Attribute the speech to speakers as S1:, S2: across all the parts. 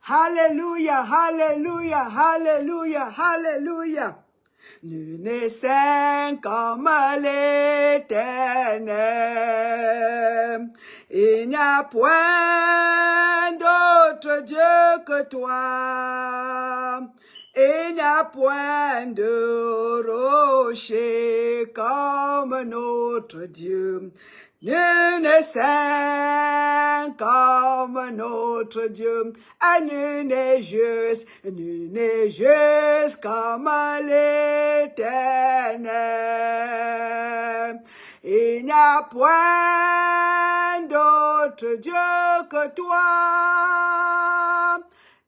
S1: Alléluia, alléluia, alléluia, alléluia. Nul n'est saint comme l'Éternel. Il n'y a point d'autre Dieu que toi. Il n'y a point de rocher comme notre Dieu. Nul n'est saint comme notre Dieu. Nul n'est juste comme l'Éternel. Il n'y a point d'autre Dieu que toi.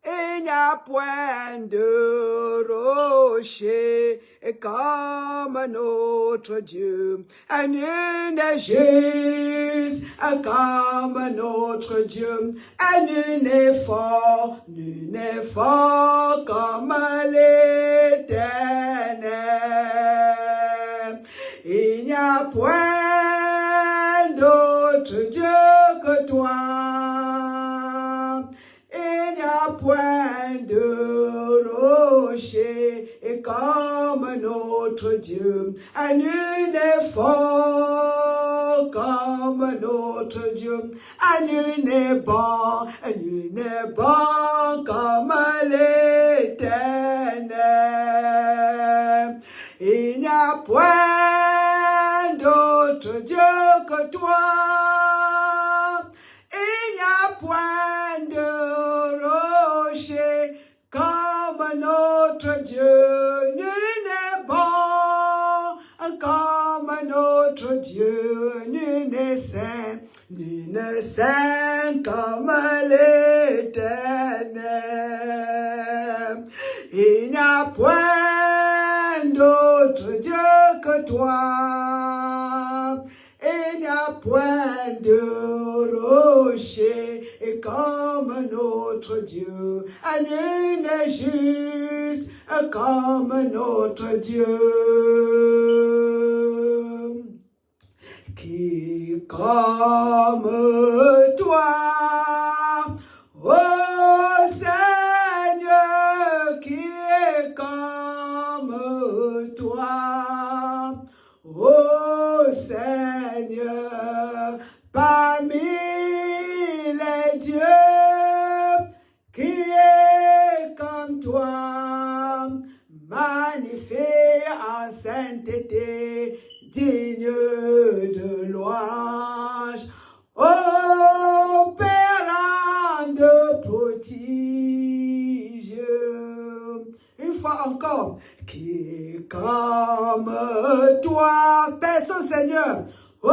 S1: Il n'y a point de rocher comme notre Dieu. Nul n'est juste comme notre Dieu. Nul n'est fort comme l'Éternel. Il n'y a point d'autre Dieu que toi. Il n'y a point de rocher comme notre Dieu. Nul n'est fort comme notre Dieu. Nul n'est bon comme l'Éternel. Il n'y a point d'autre Dieu que toi. Il n'y a point de rocher comme notre Dieu. Nul n'est bon comme notre Dieu. Nul n'est saint comme l'Éternel. Il n'y a point d'autre Dieu que toi. Il n'y a point de rocher comme notre Dieu. Nul n'est juste comme notre Dieu. Qui comme toi, ô Seigneur, qui est comme toi, ô Seigneur, parmi les dieux, qui est comme toi, magnifié en sainteté, digne de louange, ô Père de prodige. Une fois encore, qui est comme toi, personne Seigneur, ô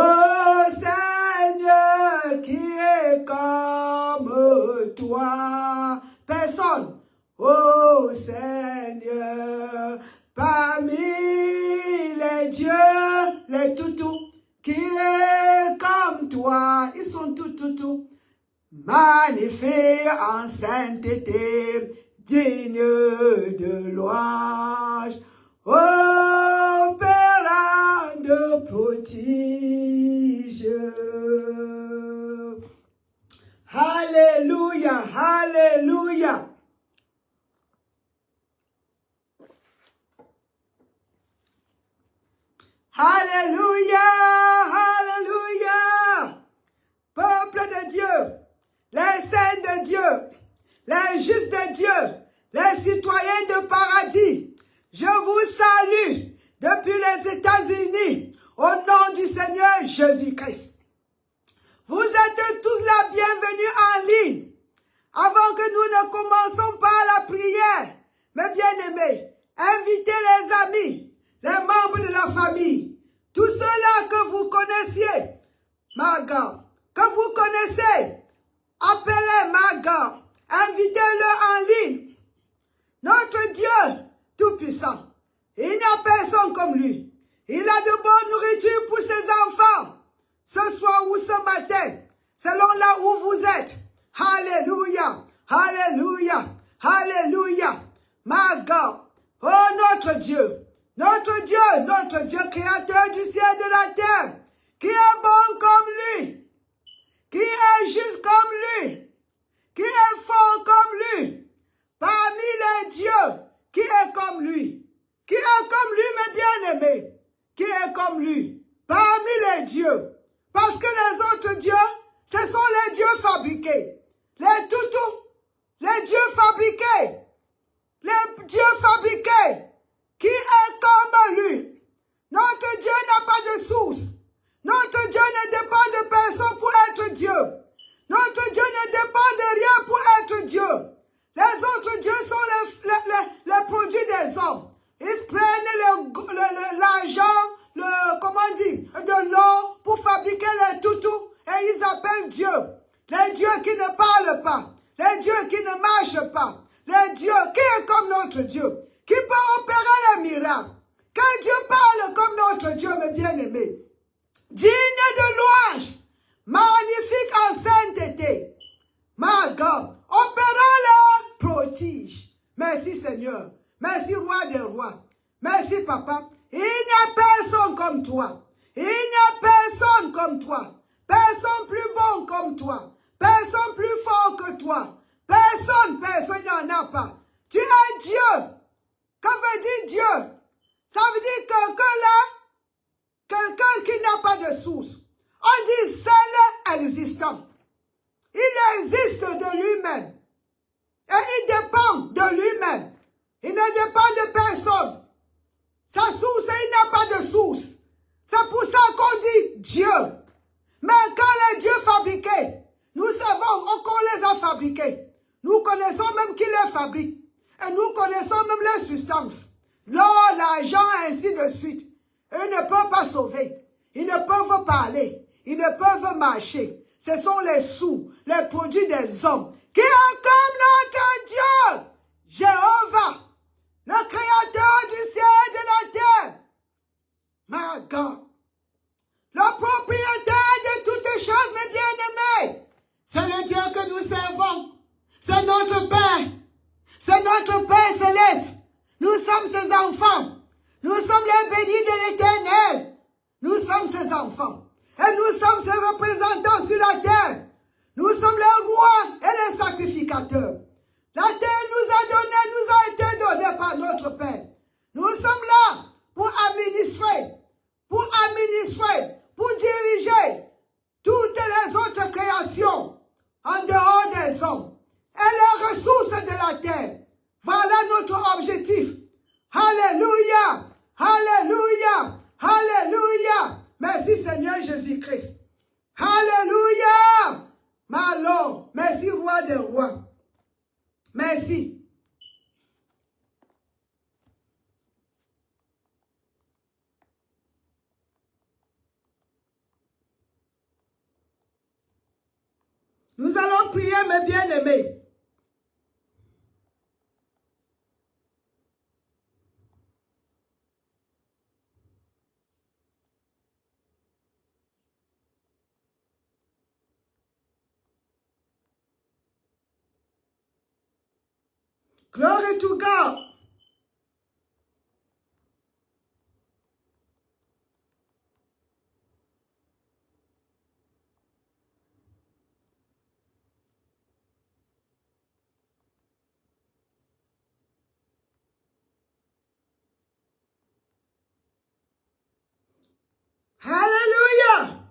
S1: Seigneur, qui est comme toi, personne, ô Seigneur, parmi les dieux, les toutous, qui est comme toi, ils sont tout, magnifiés en sainteté, digne de louange, ô Père de prodige. Alléluia, alléluia. Alléluia, alléluia. Peuple de Dieu, les saints de Dieu, les justes de Dieu, les citoyens de paradis, je vous salue depuis les États-Unis au nom du Seigneur Jésus-Christ. Vous êtes tous la bienvenue en ligne. Avant que nous ne commençons par la prière, mes bien-aimés, invitez les amis, les membres de la famille, tous ceux-là que vous connaissiez, Maga, que vous connaissez, appelez Maga, invitez-le en ligne. Notre Dieu tout-puissant, il n'y a personne comme lui. Il a de bonnes nourritures pour ses enfants, ce soir ou ce matin, selon là où vous êtes. Alléluia, alléluia, alléluia. Maga, oh notre Dieu, créateur du ciel et de la terre, qui est bon comme lui, qui est juste comme lui, qui est comme lui parmi les dieux. Parce que les autres dieux, ce sont les dieux fabriqués. Les toutous, les dieux fabriqués. Les dieux fabriqués. Qui est comme lui. Notre Dieu n'a pas de source. Notre Dieu ne dépend de personne pour être Dieu. Notre Dieu ne dépend de rien pour être Dieu. Les autres dieux sont les produits des hommes. Ils prennent l'argent, comment on dit, de l'or pour fabriquer les toutous et ils appellent Dieu. Les dieux qui ne parlent pas, les dieux qui ne marchent pas, les dieux qui est comme notre Dieu, qui peut opérer les miracles. Quand Dieu parle comme notre Dieu, mes bien-aimés, digne de louange, magnifique en sainteté, my God, opérant les prodiges. Merci Seigneur, merci Roi des rois, merci Papa. Il n'y a personne comme toi, il n'y a personne comme toi, personne plus bon comme toi, personne plus fort que toi, personne il n'y en a pas. Tu es Dieu. Quand veut dire Dieu? Ça veut dire quelqu'un qui n'a pas de source. On dit seul existant. Il existe de lui-même. Et il dépend de lui-même. Il ne dépend de personne. Sa source, il n'a pas de source. C'est pour ça qu'on dit Dieu. Mais quand les dieux fabriqués, nous savons qu'on les a fabriqués. Nous connaissons même qui les fabrique. Et nous connaissons même les substances. L'or, l'argent, ainsi de suite. Ils ne peuvent pas sauver. Ils ne peuvent parler. Ils ne peuvent marcher. Ce sont les sous, les produits des hommes. Qui est comme notre Dieu, Jéhovah, le créateur du ciel et de la terre. My God. Le propriétaire de toutes choses, mes bien-aimés. C'est le Dieu que nous servons. C'est notre Père. C'est notre Père céleste. Nous sommes ses enfants. Nous sommes les bénis de l'Éternel. Nous sommes ses enfants. Et nous sommes ses représentants sur la terre. Nous sommes les rois et les sacrificateurs. La terre nous a été donnée par notre Père. Nous sommes là pour administrer, pour diriger toutes les autres créations en dehors des hommes et les ressources de la terre. Voilà notre objectif. Alléluia, alléluia, alléluia. Merci Seigneur Jésus-Christ. Alléluia. Malon, merci Roi des rois. Merci. Nous allons prier, mes bien-aimés. Glory to God. Hallelujah.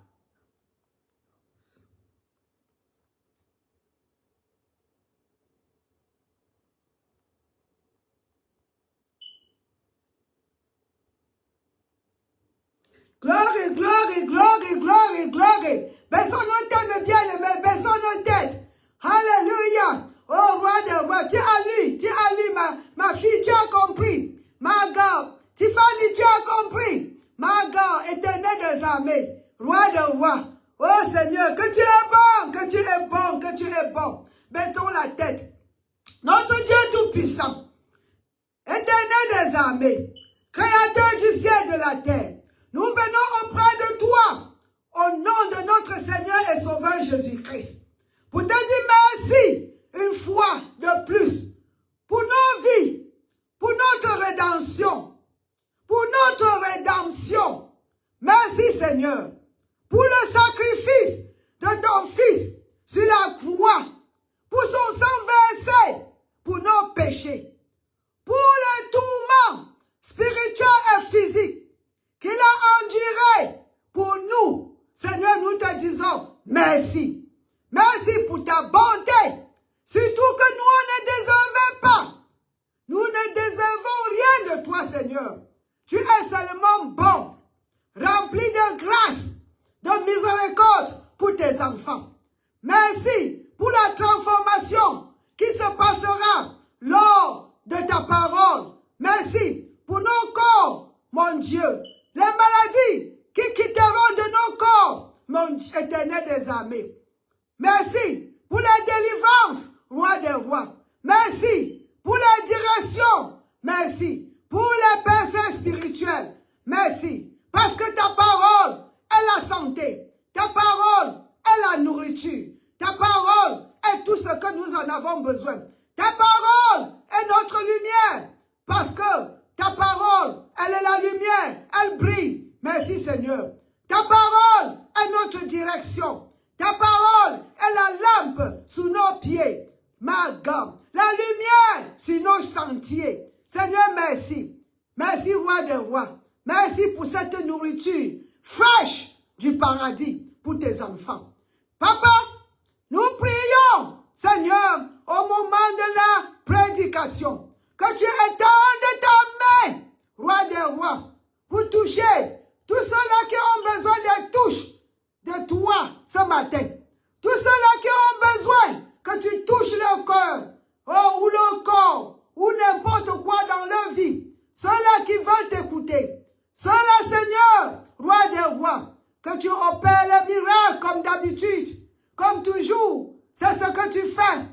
S1: Glory, glory, glory, glory, glory. Baissons nos têtes, mes bien-aimés, baissons nos têtes. Alléluia. Oh, roi de roi, tu as lu, ma fille, tu as compris. Ma God, Tiffany, tu as compris. Ma God, éternel des armées, roi de roi. Oh Seigneur, que tu es bon, que tu es bon, que tu es bon. Baissons la tête. Notre Dieu tout-puissant, éternel des armées, créateur du ciel et de la terre. Nous venons auprès de toi, au nom de notre Seigneur et Sauveur Jésus-Christ, pour te dire merci une fois de plus, pour nos vies, pour notre rédemption, Merci Seigneur, pour le sacrifice de ton Fils sur la croix, pour son sang versé, pour nos péchés, pour les tourments spirituels et physiques qu'il a merci. Merci pour ta bonté. Surtout que nous, on ne déservons pas. Nous ne déservons rien de toi, Seigneur. Tu es seulement bon, rempli de grâce, de miséricorde pour tes enfants. Merci pour la transformation qui se passera lors de ta parole. Merci pour nos corps, mon Dieu. Les maladies qui quitteront de nos corps, mon éternel des armées. Merci pour la délivrance, roi des rois. Merci pour la direction. Merci pour les personnes spirituelles. Merci parce que ta parole est la santé. Ta parole est la nourriture. Ta parole est tout ce que nous en avons besoin. Ta parole est notre lumière. Parce que ta parole, elle est la lumière. Elle brille. Merci Seigneur. Ta parole est notre direction. Ta parole est la lampe sous nos pieds. Ma gamme. La lumière sur nos sentiers. Seigneur, merci. Merci, roi des rois. Merci pour cette nourriture fraîche du paradis pour tes enfants. Papa, nous prions, Seigneur, au moment de la prédication, que tu étendes ta main, roi des rois, pour toucher tous ceux-là qui ont besoin de touche de toi ce matin. Tous ceux-là qui ont besoin que tu touches leur cœur, ou leur corps, ou n'importe quoi dans leur vie. Ceux-là qui veulent t'écouter. Ceux-là, Seigneur, roi des rois, que tu opères les miracles comme d'habitude, comme toujours. C'est ce que tu fais.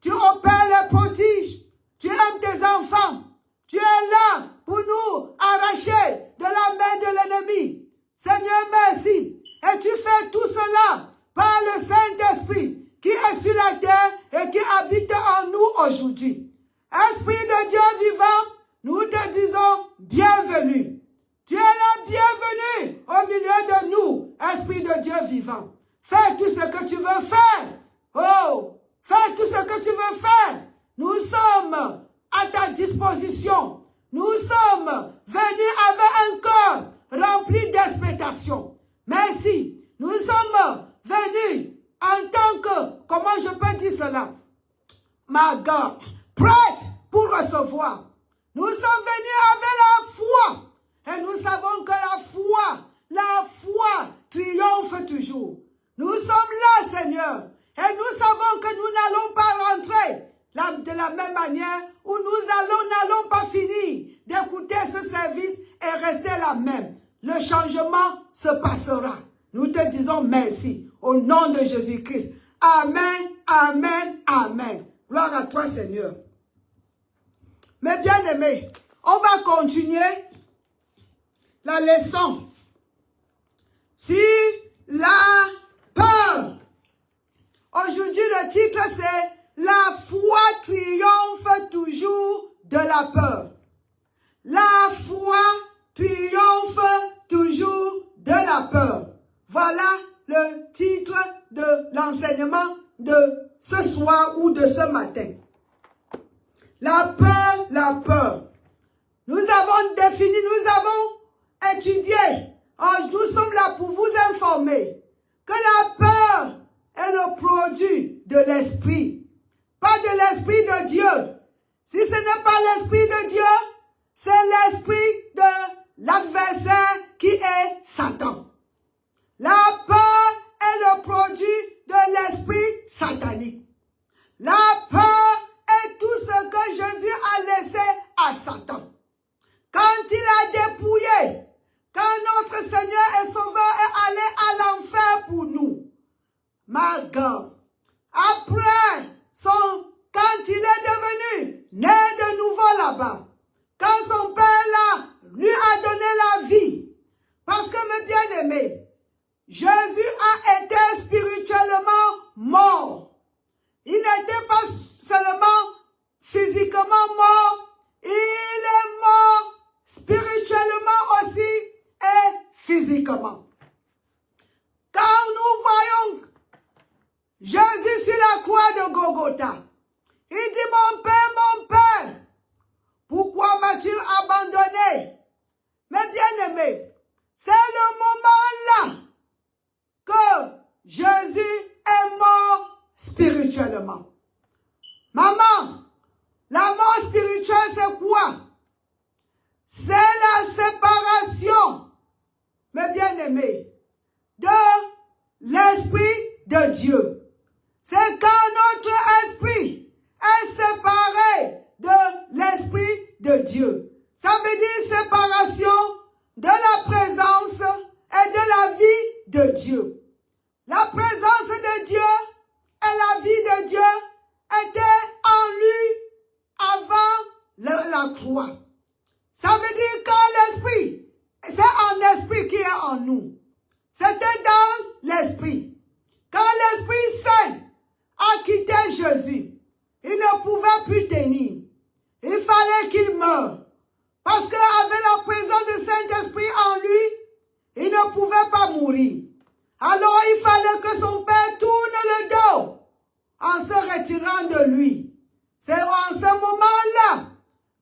S1: Tu opères les prodiges. Tu aimes tes enfants. Tu es là pour nous arracher de la main de l'ennemi. Seigneur, merci. Et tu fais tout cela par le Saint-Esprit qui est sur la terre et qui habite en nous aujourd'hui. Esprit de Dieu vivant, nous te disons bienvenue. Tu es la bienvenue au milieu de nous, Esprit de Dieu vivant. Fais tout ce que tu veux faire. Oh, fais tout ce que tu veux faire. Nous sommes à ta disposition. Nous sommes venus avec un cœur rempli d'expectation. Merci. Nous sommes venus en tant que, comment je peux dire cela? Ma God, prête pour recevoir. Nous sommes venus avec la foi. Et nous savons que la foi triomphe toujours. Nous sommes là, Seigneur. Et nous savons que nous n'allons pas rentrer de la même manière où n'allons pas finir d'écouter ce service et rester la même. Le changement se passera. Nous te disons merci au nom de Jésus-Christ. Amen, amen, amen. Gloire à toi, Seigneur. Mes bien-aimés, on va continuer la leçon sur la peur. Aujourd'hui, le titre c'est « La foi triomphe toujours de la peur ». La foi triomphe toujours de la peur. Voilà le titre de l'enseignement de ce soir ou de ce matin. La peur, la peur. Nous avons défini, nous avons étudié. Nous sommes là pour vous informer que la peur est le produit de l'esprit. Pas de l'esprit de Dieu. Si ce n'est pas l'esprit de Dieu, c'est l'esprit de l'adversaire qui est Satan. La peur est le produit de l'esprit satanique. La peur est tout ce que Jésus a laissé à Satan. Quand il a dépouillé, quand notre Seigneur et Sauveur est allé à l'enfer pour nous, ma God, après quand il est devenu né de nouveau là-bas, quand son Père là lui a donné la vie, parce que mes bien-aimés, Jésus a été spirituellement mort. Il n'était pas seulement physiquement mort, il est mort spirituellement aussi et physiquement. Quand nous voyons Jésus sur la croix de Golgotha, il dit, mon Père, pourquoi m'as-tu abandonné? Mes bien-aimés, c'est le moment là que Jésus spirituellement. Maman, la mort spirituelle, c'est quoi? C'est la séparation, mes bien-aimés, de l'Esprit de Dieu. C'est quand notre esprit est séparé de l'Esprit de Dieu. Ça veut dire séparation de la présence et de la vie de Dieu. La présence de Dieu et la vie de Dieu étaient en lui avant la croix. Ça veut dire quand l'esprit, c'est un esprit qui est en nous. C'était dans l'esprit. Quand l'Esprit Saint a quitté Jésus, il ne pouvait plus tenir. Il fallait qu'il meure. Parce qu'avec la présence du Saint-Esprit en lui, il ne pouvait pas mourir. Alors il fallait que son Père tourne le dos en se retirant de lui. C'est en ce moment-là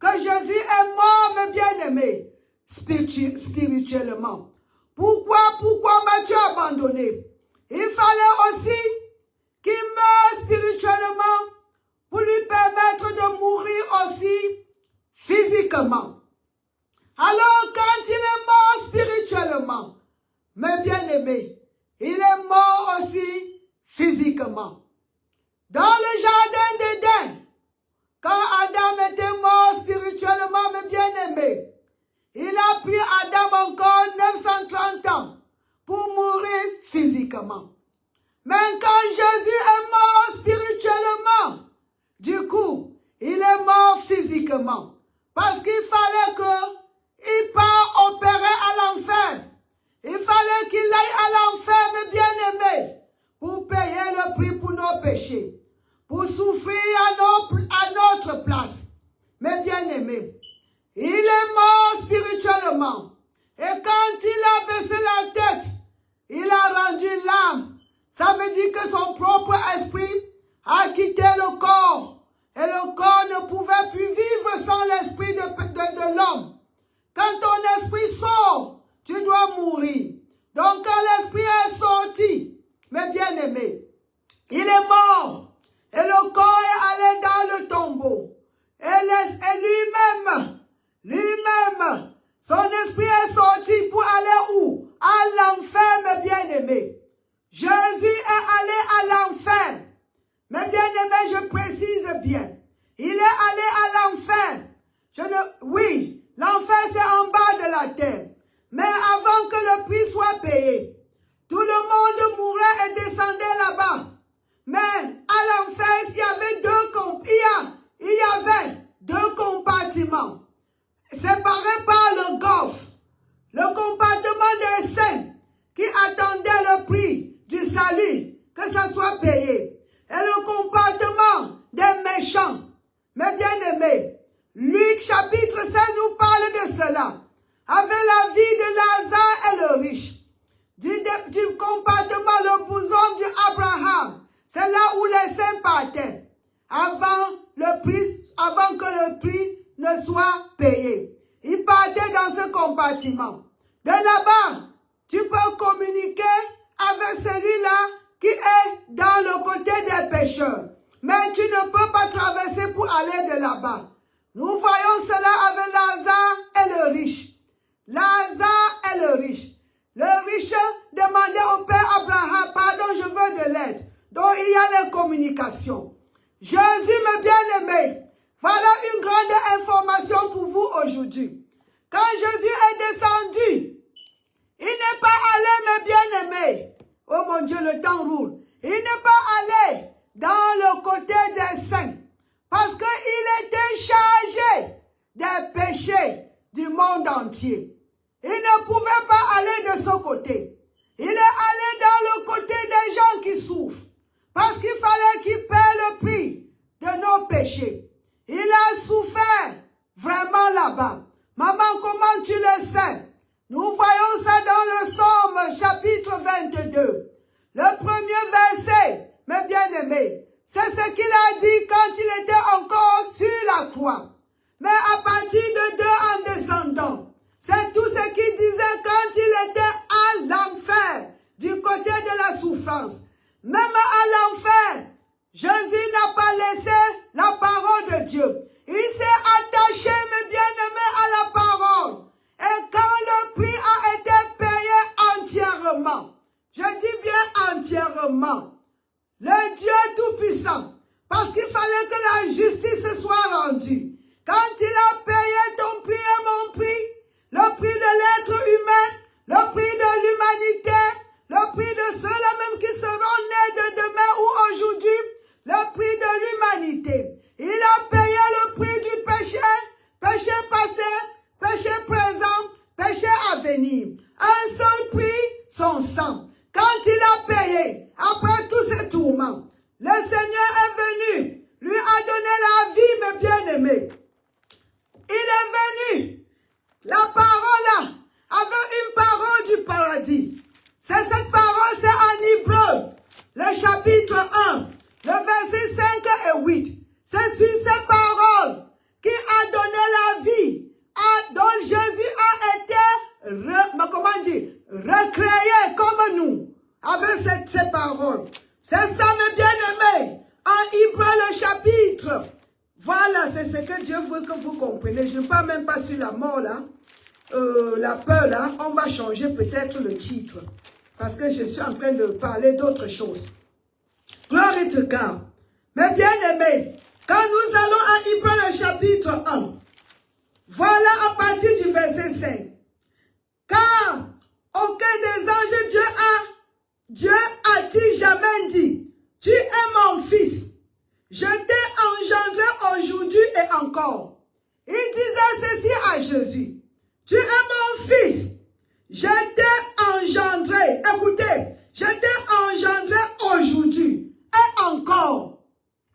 S1: que Jésus est mort, mes bien-aimés, spirituellement. Pourquoi m'as-tu abandonné? Il fallait aussi qu'il meure spirituellement pour lui permettre de mourir aussi physiquement. Alors quand il est mort spirituellement, mes bien-aimés, il est mort aussi physiquement. Dans le jardin d'Éden, quand Adam était mort spirituellement, mes bien-aimés, il a pris Adam encore 930 ans pour mourir physiquement. Mais quand Jésus est mort spirituellement, du coup, il est mort physiquement. Parce qu'il fallait qu'il part opérer à l'enfer. Il fallait qu'il aille à l'enfer, mes bien-aimés, pour payer le prix pour nos péchés, pour souffrir à notre place. Mes bien-aimés, il est mort spirituellement. Et quand il a baissé la tête, il a rendu l'âme. Ça veut dire que son propre esprit a quitté le corps. Et le corps ne pouvait plus vivre sans l'esprit de l'homme. Quand ton esprit sort, tu dois mourir. Donc quand l'esprit est sorti, mes bien-aimés, il est mort. Et le corps est allé dans le tombeau. Et lui-même, son esprit est sorti pour aller où? À l'enfer, mes bien-aimés. Jésus est allé à l'enfer. Mes bien-aimés, je précise bien. Il est allé à l'enfer. Oui, l'enfer c'est en bas de la terre. Mais avant que le prix soit payé, tout le monde mourait et descendait là-bas. Mais à l'enfer, il y avait deux compartiments. Séparés par le golfe. Le compartiment des saints qui attendaient le prix du salut, que ça soit payé. Et le compartiment des méchants. Mes bien-aimés, Luc chapitre 5 nous parle de cela. Avec la vie de Lazare et le riche. Du compartiment, le bosom d'Abraham. C'est là où les saints partaient. Avant que le prix ne soit payé. Ils partaient dans ce compartiment. De là-bas, tu peux communiquer avec celui-là qui est dans le côté des pécheurs. Mais tu ne peux pas traverser pour aller de là-bas. Nous voyons cela avec Lazare et le riche. Lazare et le riche. Le riche demandait au père Abraham, pardon, je veux de l'aide. Donc il y a les communications. Jésus, mes bien-aimés, voilà une grande information pour vous aujourd'hui. Quand Jésus est descendu, il n'est pas allé, mes bien-aimés. Oh mon Dieu, le temps roule. Il n'est pas allé dans le côté des saints. Parce qu'il était chargé des péchés du monde entier. Il ne pouvait pas aller de ce côté. Il est allé dans le côté des gens qui souffrent. Parce qu'il fallait qu'il paie le prix de nos péchés. Il a souffert vraiment là-bas. Maman, comment tu le sais? Nous voyons ça dans le Psaume chapitre 22. Le premier verset, mes bien-aimés, c'est ce qu'il a dit quand il était encore sur la croix. Mais à partir de 2 en descendant, c'est tout ce qu'il disait quand il était à l'enfer, du côté de la souffrance. Même à l'enfer, Jésus n'a pas laissé la parole de Dieu. Il s'est attaché, mes bien-aimés, à la parole. Et quand le prix a été payé entièrement, je dis bien entièrement, le Dieu Tout-Puissant, parce qu'il fallait que la justice soit rendue. Quand il a payé ton prix et mon prix, le prix de l'être humain, le prix de l'humanité, le prix de ceux-là même qui seront nés de demain ou aujourd'hui, le prix de l'humanité. Il a payé le prix du péché, péché passé, péché présent, péché à venir. Un seul prix, son sang. Quand il a payé, après tous ces tourments, le Seigneur est venu, lui a donné la vie, mes bien-aimés. Il est venu, la parole là, avec une parole du paradis. C'est cette parole, c'est en Hébreu, le chapitre 1, le verset 5 et 8. C'est sur ces paroles qui a donné la vie, dont Jésus a été, recréé comme nous, avec ces paroles. C'est ça, mes bien-aimés, en Hébreu, le chapitre. Voilà, c'est ce que Dieu veut que vous compreniez. Je ne parle même pas sur la mort, là, la peur, là. On va changer peut-être le titre, parce que je suis en train de parler d'autre chose. Gloire à Dieu. Mes bien-aimés, quand nous allons à Hébreu, le chapitre 1, voilà à partir du verset 5. Car aucun des anges Dieu a-t-il jamais dit, tu es mon fils, je t'ai engendré aujourd'hui et encore. Il disait ceci à Jésus, tu es mon fils, je t'ai engendré, écoutez, je t'ai engendré aujourd'hui et encore.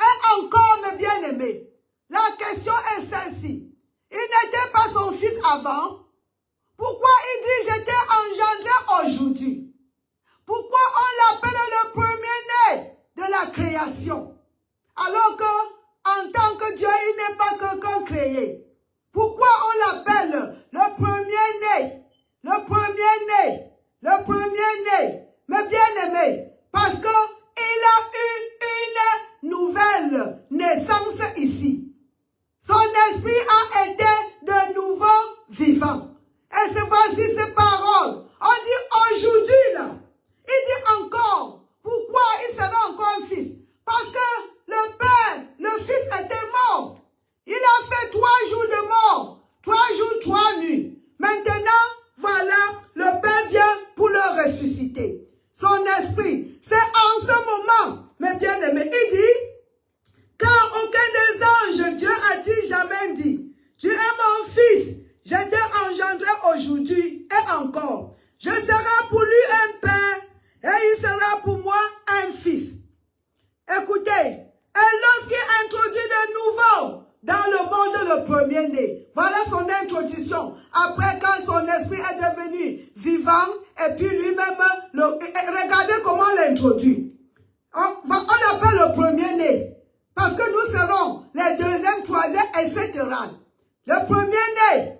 S1: Et encore, mes bien-aimés, la question est celle-ci. Il n'était pas son fils avant. Pourquoi il dit je t'ai engendré aujourd'hui? Pourquoi on l'appelle le premier-né de la création? Alors que, en tant que Dieu, il n'est pas quelqu'un créé. Pourquoi on l'appelle le premier-né? Le premier-né. Le premier-né. Mes bien-aimés, parce qu'il a eu une nouvelle naissance ici. Son esprit a été de nouveau vivant. Et c'est voici ces paroles. On dit aujourd'hui là. Il dit encore. Pourquoi il sera encore un fils? Parce que le père, le fils était mort. Il a fait 3 jours de mort. 3 jours, 3 nuits. Maintenant, voilà, le père vient pour le ressusciter. Son esprit, c'est en ce moment, mes bien-aimés, il dit, car aucun des anges, Dieu a-t-il jamais dit, tu es mon fils, je t'ai engendré aujourd'hui et encore. Je serai pour lui un père et il sera pour moi un fils. Écoutez, et lorsqu'il introduit de nouveau dans le monde le premier-né, voilà son introduction. Après, quand son esprit est devenu vivant, et puis lui-même, regardez comment l'introduit. On appelle le premier-né, parce que nous serons les deuxièmes, troisièmes, etc. Le premier-né,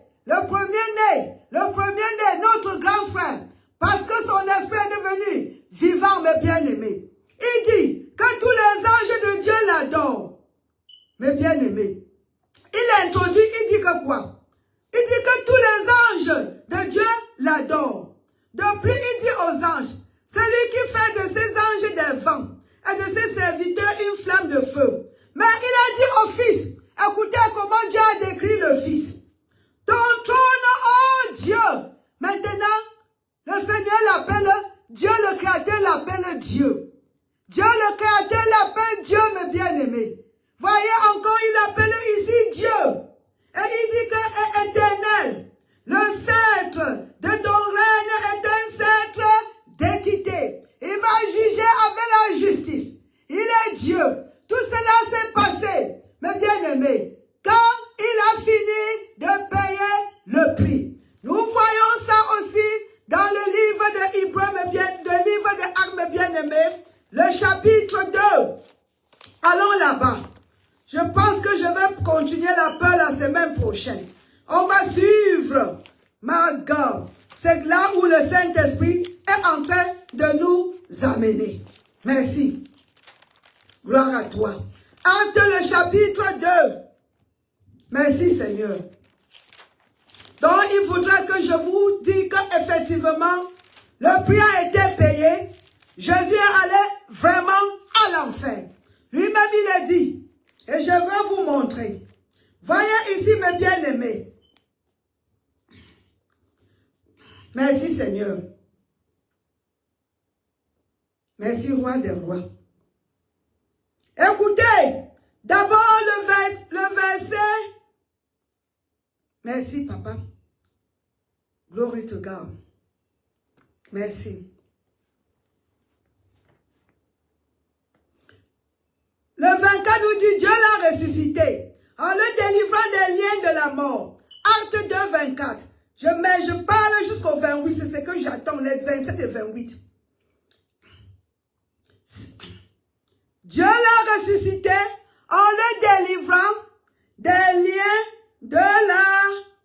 S1: notre grand frère, parce que son esprit est devenu vivant, mes bien-aimés. Il dit que tous les anges de Dieu l'adorent. Mes bien-aimés, il introduit, il dit que quoi? Il dit que tous les anges de Dieu l'adorent. De plus, il dit aux anges, celui qui fait de ses anges des vents et de ses serviteurs une flamme de feu. Mais il a dit au Fils, écoutez comment Dieu a décrit le Fils. Ton trône, oh Dieu. Maintenant, le Seigneur l'appelle, Dieu le Créateur l'appelle Dieu. Dieu le Créateur l'appelle Dieu, mes bien-aimés. Voyez encore, il appelle ici Dieu. Et il dit que est éternel. Le sceptre de ton règne est un sceptre d'équité. Il va juger avec la justice. Il est Dieu. Tout cela s'est passé, mes bien-aimés, quand il a fini de payer le prix. Nous voyons ça aussi dans le livre de Hébreux, le livre de Actes, mes bien-aimés, le chapitre 2. Allons là-bas. Je pense que je vais continuer la peur la semaine prochaine. On va suivre, ma God. C'est là où le Saint-Esprit est en train de nous amener. Merci. Gloire à toi. Acte le chapitre 2. Merci Seigneur. Donc il faudra que je vous dise qu'effectivement, le prix a été payé. Jésus est allé vraiment à l'enfer. Lui-même il a dit, et je vais vous montrer. Voyez ici mes bien-aimés. Merci Seigneur. Merci Roi des Rois. Écoutez, d'abord le verset. Merci Papa. Glory to God. Merci. Le 24 nous dit, Dieu l'a ressuscité en le délivrant des liens de la mort. Acte 2, 24. Je parle jusqu'au 28, c'est ce que j'attends, les 27 et 28. Dieu l'a ressuscité en le délivrant des liens de la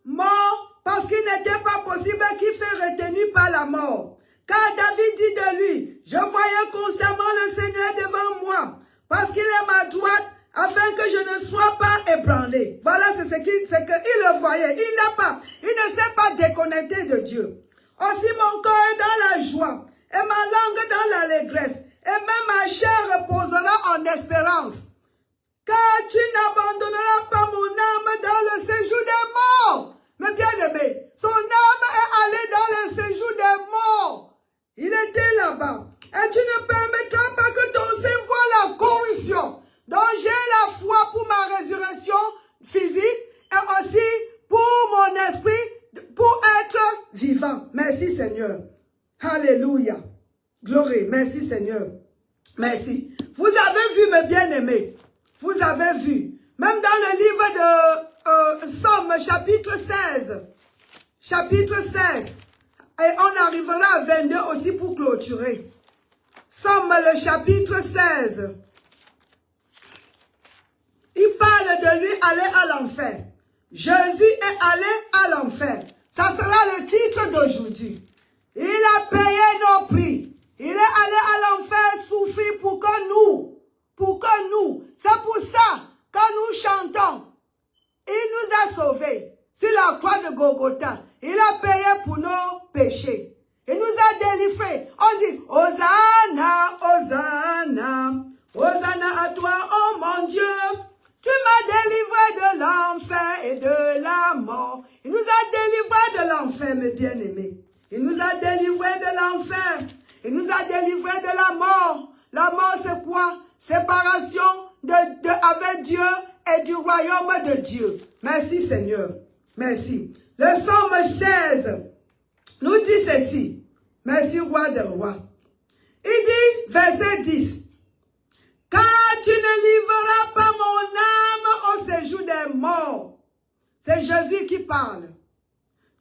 S1: mort, parce qu'il n'était pas possible qu'il fût retenu par la mort. Car David dit de lui, je voyais constamment le Seigneur devant moi, parce qu'il est ma droite, afin que je ne sois pas ébranlé. Voilà, c'est ce qu'il le voyait. Il ne s'est pas déconnecté de Dieu. Aussi mon cœur est dans la joie, et ma langue dans l'allégresse, et même ma chair reposera en espérance. Car tu n'abandonneras pas mon âme dans le séjour des morts. Mais bien aimé, son âme est allée dans le séjour des morts. Il était là-bas. Et tu ne permettras pas que ton sein voie la corruption. Donc j'ai la foi pour ma résurrection physique et aussi pour mon esprit, pour être vivant. Merci Seigneur. Alléluia. Gloire. Merci Seigneur. Merci. Vous avez vu mes bien-aimés. Vous avez vu. Même dans le livre de Somme chapitre 16. Chapitre 16. Et on arrivera à 22 aussi pour clôturer. Somme le chapitre 16. Il parle de lui aller à l'enfer. Jésus est allé à l'enfer. Ça sera le titre d'aujourd'hui. Il a payé nos prix. Il est allé à l'enfer souffrir pour que nous. C'est pour ça, quand nous chantons, il nous a sauvés. Sur la croix de Golgotha, il a payé pour nos péchés. Il nous a délivrés. On dit, Hosanna, Hosanna, Hosanna à toi, oh mon Dieu. Tu m'as délivré de l'enfer et de la mort. Il nous a délivrés de l'enfer, mes bien-aimés. Il nous a délivrés de l'enfer. Il nous a délivrés de la mort. La mort, c'est quoi? Séparation avec Dieu et du royaume de Dieu. Merci Seigneur. Merci. Le Somme 16 nous dit ceci. Merci Roi des Rois. Il dit, verset 10. Car tu ne livreras pas mon âme au séjour des morts. C'est Jésus qui parle.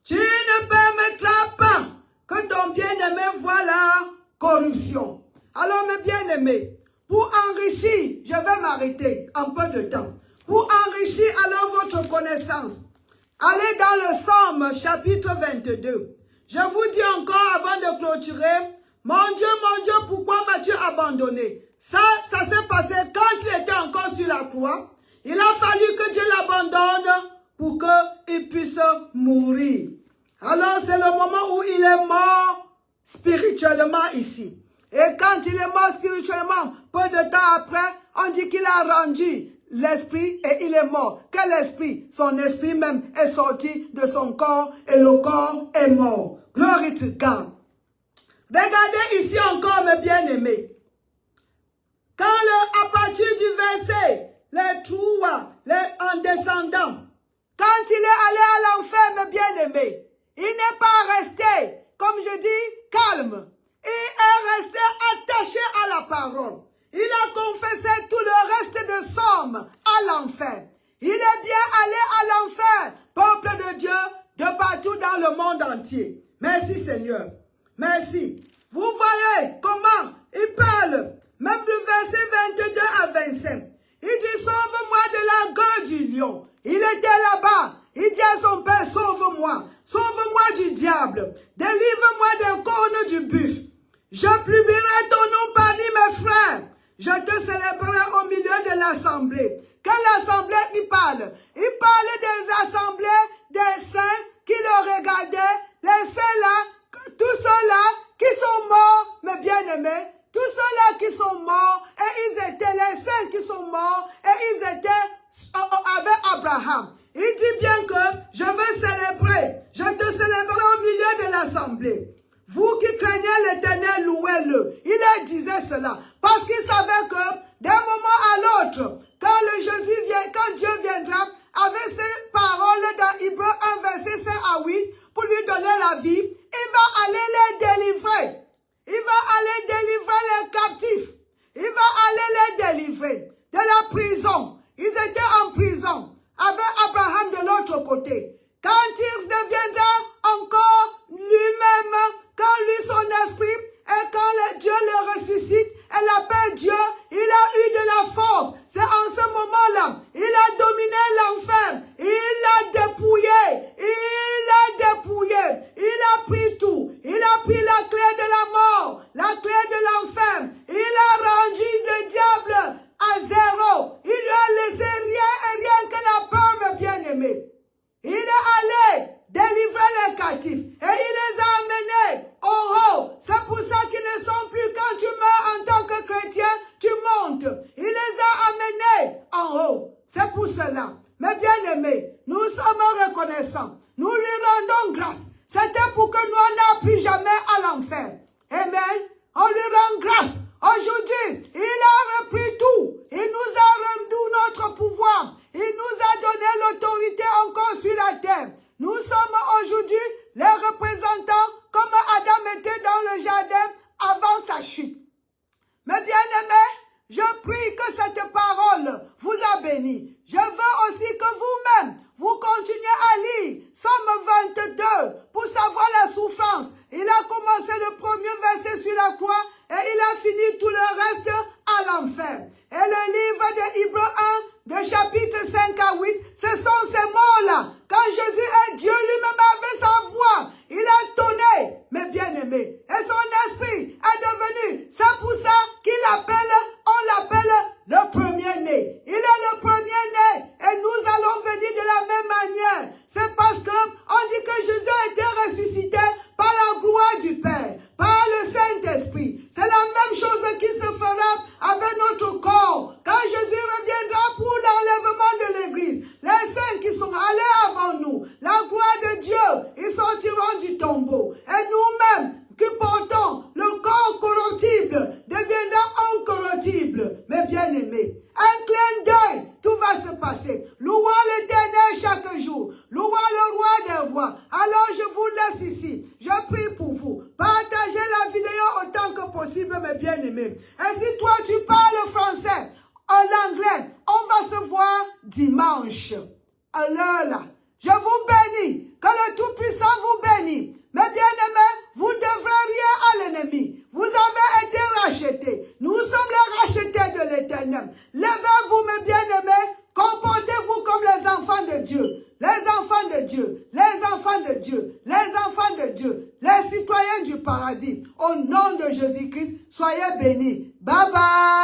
S1: Tu ne permettras pas que ton bien-aimé voie la corruption. Alors mes bien-aimés, pour enrichir, je vais m'arrêter un peu de temps. Pour enrichir alors votre connaissance, allez dans le Somme chapitre 22. Je vous dis encore avant de clôturer, mon Dieu, pourquoi m'as-tu abandonné? Ça s'est passé quand il était encore sur la croix. Il a fallu que Dieu l'abandonne pour qu'il puisse mourir. Alors c'est le moment où il est mort spirituellement ici. Et quand il est mort spirituellement, peu de temps après, on dit qu'il a rendu l'esprit et il est mort. Quel esprit? Son esprit même est sorti de son corps et le corps est mort. Glory to God. Regardez ici encore mes bien-aimés. À partir du verset, les trois, en descendant, quand il est allé à l'enfer, mes bien-aimés, il n'est pas resté, comme je dis, calme. Il est resté attaché à la parole. Il a confessé tout le reste de Somme à l'enfer. Il est bien allé à l'enfer, peuple de Dieu, de partout dans le monde entier. Merci Seigneur. Merci. Vous voyez comment il parle, même du verset 22 à 25. Il dit, sauve-moi de la gueule du lion. Il était là-bas. Il dit à son père, sauve-moi. Sauve-moi du diable. Délivre-moi des cornes du buffle. Je publierai ton nom parmi mes frères. Je te célébrerai assemblées. Quelle assemblée il parle? Il parle des assemblées des saints qui le regardaient, les saints là, tous ceux-là qui sont morts, mes bien-aimés, tous ceux-là qui sont morts, et ils étaient les saints qui sont morts, et ils étaient avec Abraham. Il dit bien que je vais célébrer, je te célébrerai au milieu de l'assemblée. Vous qui craignez l'Éternel, louez-le. Il leur disait cela parce qu'il savait que d'un moment à l'autre, quand Dieu viendra avec ces paroles dans Hébreux 1, verset 5 à 8, pour lui donner la vie, il va aller les délivrer. Il va aller délivrer les captifs. Il va aller les délivrer de la prison. Ils étaient en prison avec Abraham de l'autre côté. Quand il deviendra encore lui-même, quand lui son esprit, et quand Dieu le ressuscite, et l'appelle Dieu, il a eu de la force. C'est en ce moment-là, il a dominé l'enfer, il l'a dépouillé, il a pris tout, il a pris la clé de la mort, la clé de l'enfer, il a rendu le diable à zéro, il lui a laissé rien que la pomme bien-aimée. Il est allé délivrer les captifs et il les a amenés au haut. C'est pour ça qu'ils ne sont plus, quand tu meurs en tant que chrétien, tu montes. Il les a amenés en haut. C'est pour cela. Mais bien aimés, nous sommes reconnaissants. Nous lui rendons grâce. C'était pour que nous n'allions plus jamais à l'enfer. Amen. On lui rend grâce. Aujourd'hui, il a repris tout. Il nous a rendu notre pouvoir. Il nous a donné l'autorité encore sur la terre. Nous sommes aujourd'hui les représentants comme Adam était dans le jardin avant sa chute. Mes bien-aimés, je prie que cette parole vous a béni. Je veux aussi que vous-même, vous continuez à lire Somme 22 pour savoir la souffrance. Il a commencé le premier verset sur la croix et il a fini tout le reste à l'enfer. Et le livre de Hébreux 1, de chapitre 5 à 8, ce sont ces mots-là. Quand Jésus est Dieu lui-même avait sa voix, il a tonné, mes bien-aimés. Et son esprit est devenu. C'est pour ça on l'appelle le premier-né. Il est le premier-né et nous allons venir de la même manière. C'est parce qu'on dit que Jésus a été ressuscité par la gloire du Père, par le Saint-Esprit. C'est la même chose qui se fera avec notre corps. Quand Jésus reviendra pour l'enlèvement de l'Église, les saints qui sont allés avant nous, la gloire de Dieu, ils sortiront du tombeau. Et nous-mêmes, qui portons le corps corruptible, deviendra incorruptible, mes bien-aimés. Un clin d'œil, tout va se passer. Louons l'Éternel chaque jour. Louons le roi des rois. Alors je vous laisse ici. Je prie pour vous. Partagez la vidéo autant que possible, mes bien-aimés. Et si toi tu parles français, en anglais, on va se voir dimanche. Alors là, je vous bénis. Que le Tout-Puissant vous bénisse. Mes bien-aimés, vous devrez rien à l'ennemi. Vous avez été rachetés. Nous sommes les rachetés de l'Éternel. Levez-vous, mes bien-aimés. Comportez-vous comme les enfants de Dieu. Les enfants de Dieu. Les enfants de Dieu. Les enfants de Dieu. Les citoyens du paradis. Au nom de Jésus-Christ, soyez bénis. Bye bye.